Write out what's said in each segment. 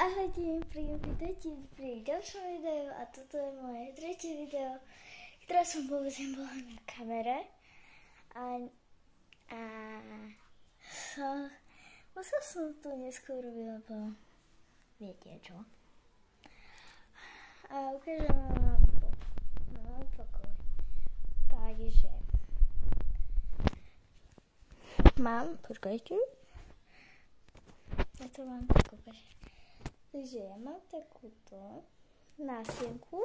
Ahojte, vítajte pri ďalšom videu a toto je moje tretie video, ktoré som vôbec nebola na kamere a musel som to neskôr robiť, lebo viete čo. A ukážem vám pokoj. Takže počkajte, ja to vám tak ukážem. Takže ja mám takúto násienku.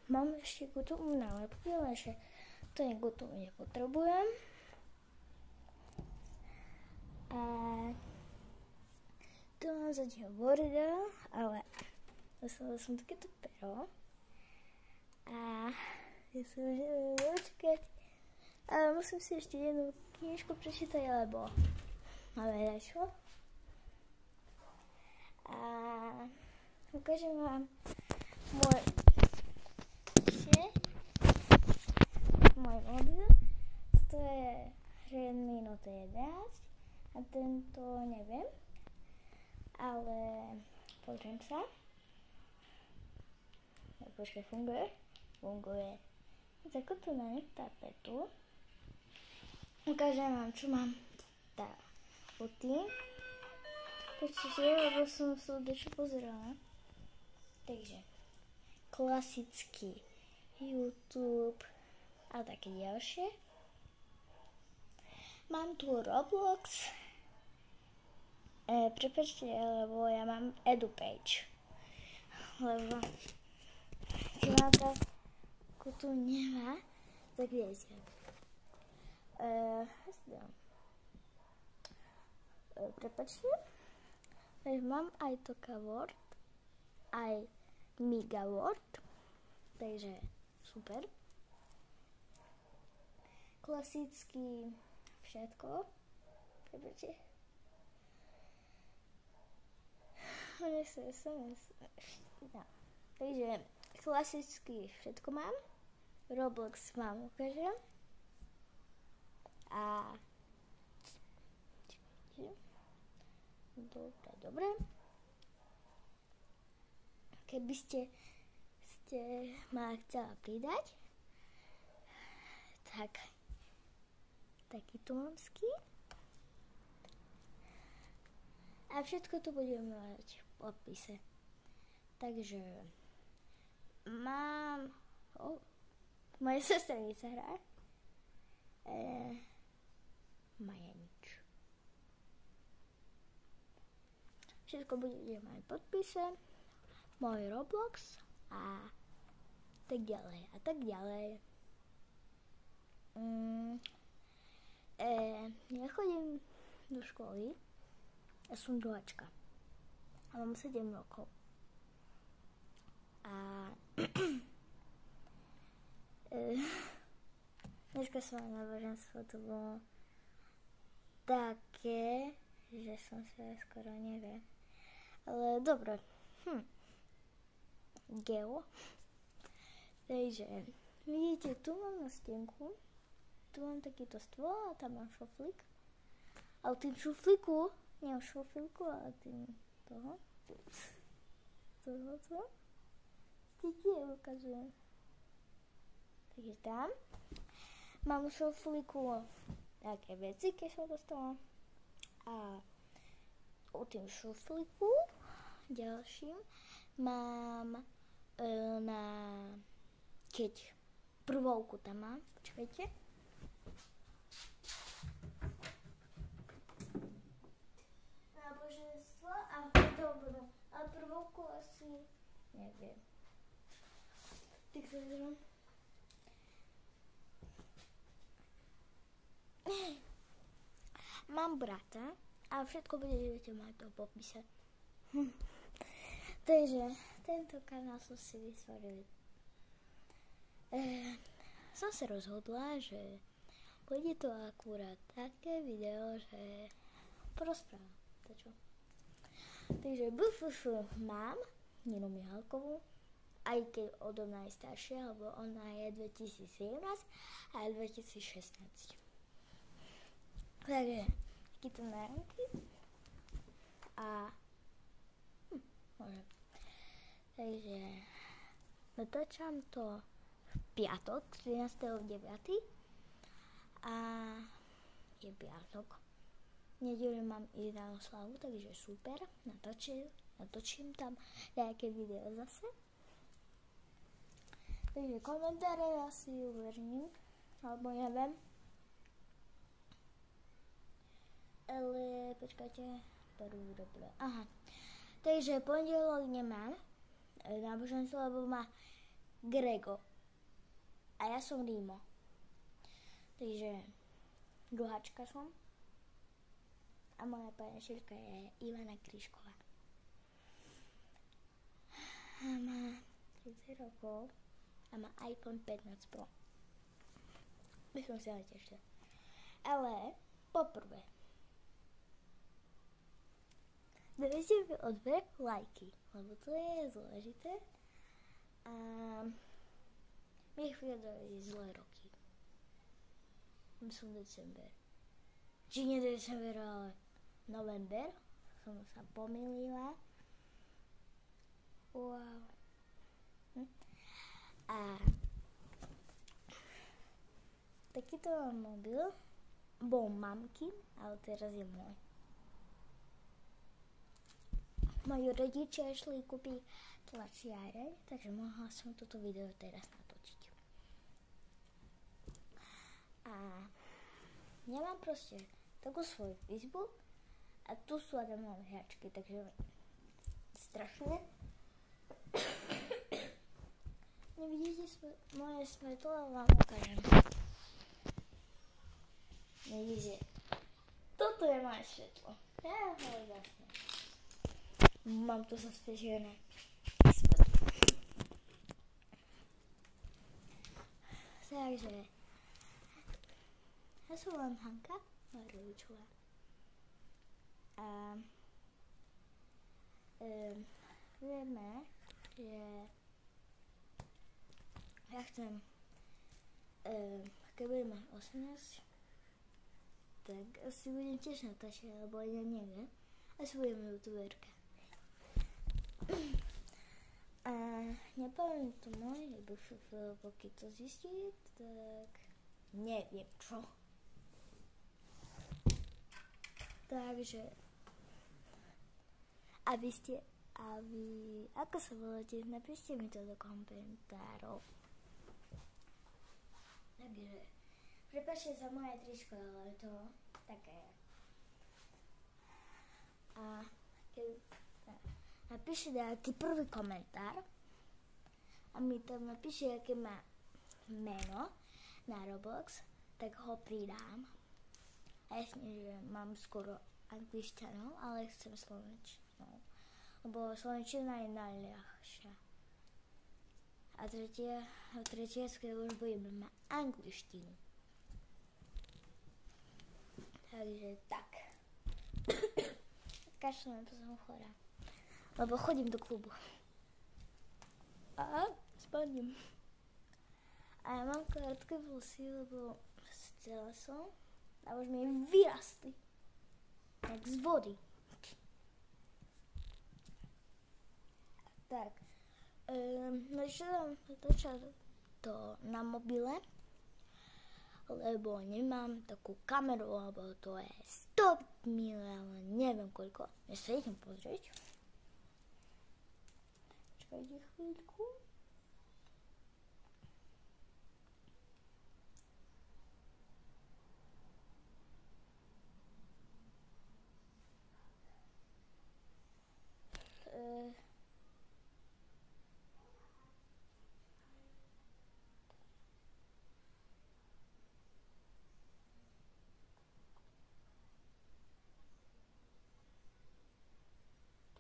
Mám ešte gutovú nálepky, lenže to gutovú nepotrebujem. A tu mám zatiaľ bordel, ale dostala som takéto pero. A ja sa už neviem dočkať. Ale musím si ešte jednu knižku prečítať, lebo máme dačo. A ukážem vám môj mobil. To je Redmi Note 11 a tento neviem, ale pozriem sa. Počkaj, funguje. Takúto na tapetu. Ukážem vám, čo mám pod tým. Počkajte, lebo som sa dačo pozerala. Takže, klasický YouTube a také ďalšie. Mám tu Roblox. Prepáčte, lebo ja mám EduPage. Lebo keď mám takú tu nemá, tak viete. Prepáčte. Mám aj Tokaword, aj Megaword, takže super. Klasicky všetko. Prepáčte. No. Takže klasicky všetko mám. Roblox vám ukážem. A dobre. Keby ste ma chcela pridať, tak takýto mám skin. A všetko to budem mať v podpise. Takže mám moje sesternica hrá. Maja nič. Všetko budem mať v podpise. Môj Roblox a tak ďalej. Ja chodím do školy. Ja som druháčka. A mám 7 rokov. A dneska som na náboženstvo, to bolo také, že som sa skoro nevie. Ale dobre. Geo. Takže, vidíte, tu mám na stenku. Tu mám takýto stôl a tam mám šuflík. Ale tým šuflíku, nie šuflíku, ale tým toho. Vidíte, ukazujem. Takže tam. Mám v šuflíku také veci, keď som dostala. A u tým šuflíku ďalším mám keď prvovku tam mám, počkajte. Náboženstvo a podobno. A prvovku asi neviem. Tak to vyzerám. Mám brata a všetko budete mať v popise. Takže tento kanál som si vytvoril. Som sa rozhodla, že bude to akurát také video, že porozprávam. Takže mám Ninu Mihalkovú, aj keď odo mňa je staršia, lebo ona je 2017 a 2016. Takže takýto náramky. A môžem. Takže natáčam to v piatok, 13.9. A je piatok. V nedeľu mám ísť na oslavu, takže super. Natočím tam nejaké video zase. Takže komentáre asi uverním, alebo neviem. Ale počkajte, aha. Takže pondelok nemám náboženstvo, lebo má Grego. A ja som Rimo. Takže druháčka som. A moja panečka je Ivana Kryšková. A má 30 rokov a má iPhone 15 Pro. By som sa tešila. Ale poprvé dajte mi odber lajky, lebo to je dôležité. A mi chvíľa zlé roky. Som december. Či nie december, ale november. Som sa pomýlila. Wow. A takýto mobil bol mamky, ale teraz je môj. Moji rodičia išli kúpiť tlačiareň, takže mohla som toto video teraz natočiť. A ja mám proste takú svoju izbu a tu sú aj moje hračky, takže strašne. Nevidíte moje svetlo, ale vám ukážem. Nevidíte. Toto je moje svetlo. Ja ho zasne. Mám tu zasvežené svetlo. Takže ja som len Hanka, moja rodičová. A vieme, že ja chcem, keď budeme 18, tak asi budem tiež natáčať, lebo ja neviem. Asi budem youtuberka. A nepoviem to môj šofér, pokiaľ to zistí, tak neviem čo. Takže ako sa voláte, napíšte mi to do komentárov. Takže prepáčte za moje tričko, ale to také je. A keď napíšte nejaký prvý komentár a mi tam napíšte, aké má meno na Roblox, tak ho pridám. A jasne, že mám skoro angličtanov, ale chcem slovenčinu. Lebo slovenčina je najľahšia. A v tretiačke už budeme mať angličtinu. Takže tak. Kašľam, to som chorá. Lebo chodím do klubu. A spadnem. A ja mám krátke vlasy, lebo chcela som. A už mi vyrastli. Tak z vody. Tak. Začala točať to na mobile, lebo nemám takú kameru, lebo to je 100 mil, ale neviem koľko. Ja sa idem pozrieť. Čakajte chvíľku.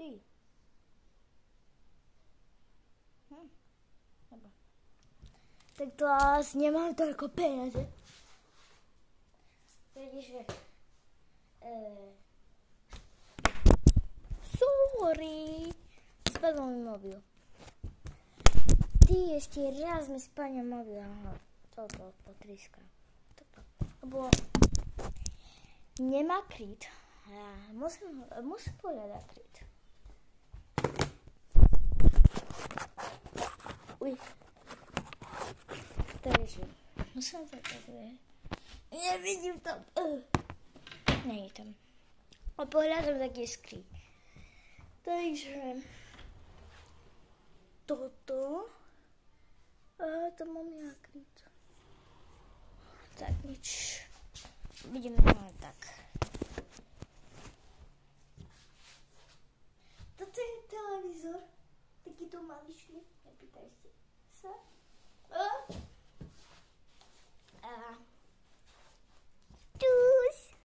Ty. Dobre. Tak to asi nemám toľko peniaze. Takže sorry. Spadol mi mobil. Ty ešte raz mi spadne mobil. Toto potriska. Lebo nemá kryt. Musím pohľadať kryt. Uj. Takže, musím to takové. Nevidím tam. Nie je tam. A pohľadám taký skryt. Takže, toto. A to mám ja kryt. Tak nič. Vidíme len tak. Toto je televízor. Takýto maličký. Nepýtaj sa.